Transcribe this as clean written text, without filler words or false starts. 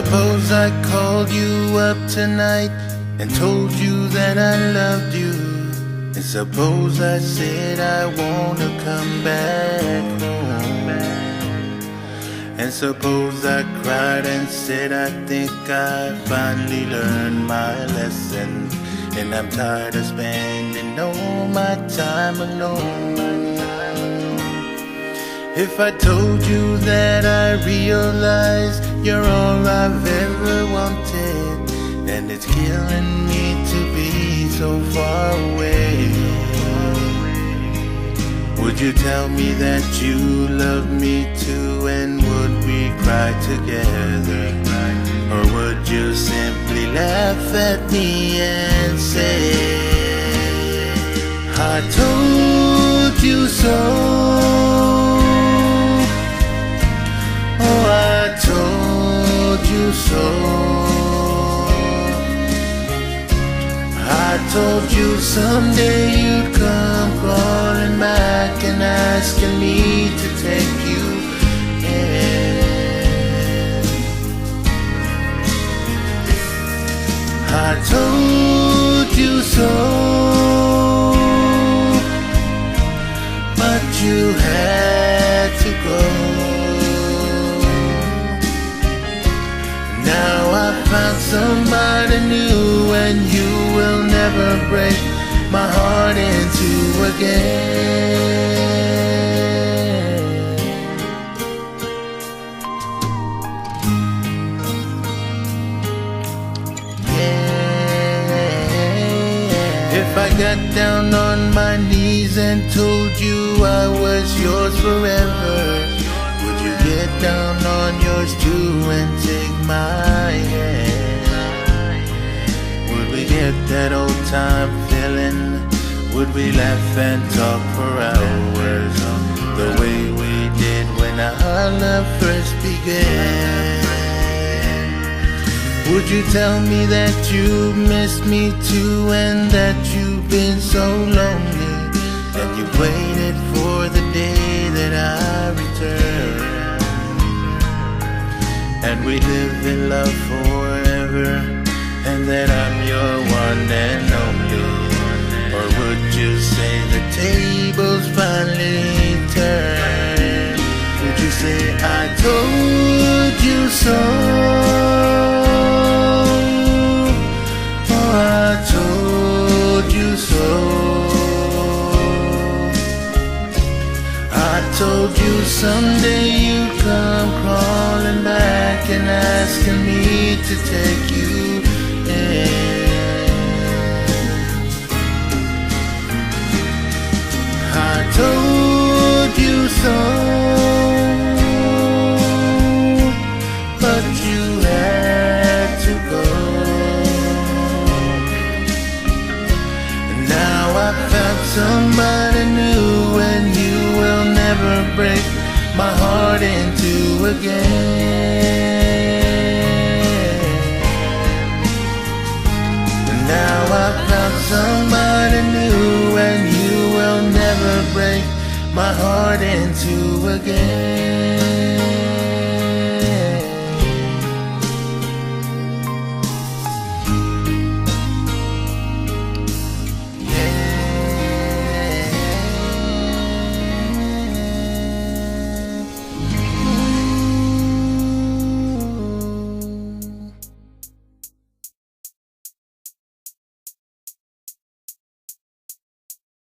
suppose I called you up tonight and told you that I loved you. And suppose I said I wanna come back home. And suppose I cried and said I think I finally learned my lesson. And I'm tired of spending all my time alone. If I told you that I realize you're all I've ever wanted, and it's killing me to be so far away, would you tell me that you love me too, and would we cry together? Or would you simply laugh at me and say, I told you so? Oh, I told you so. I told you someday you'd come crawling back and asking me to take you in. I told you so, but you had to go. Now I found somebody new, and you will never break my heart in two again. Yeah. If I got down on my knees and told you I was yours forever, would you get down on yours too and take my hand? Would we get that old time feeling? Would we laugh and talk for hours the way we did when our love first began? Would you tell me that you missed me too, and that you've been so lonely, that you waited for the day that I return, and we live in love forever, and that I'm your one and only? Or would you say the tables finally turned? Would you say I told you so? Oh, I told you so. I told you someday you'd come crawling back and asking me to take you in. I told you so, but you had to go. And now I found somebody new, and you will never break my heart in two again. And now I found somebody new, and you will never break my heart in two again.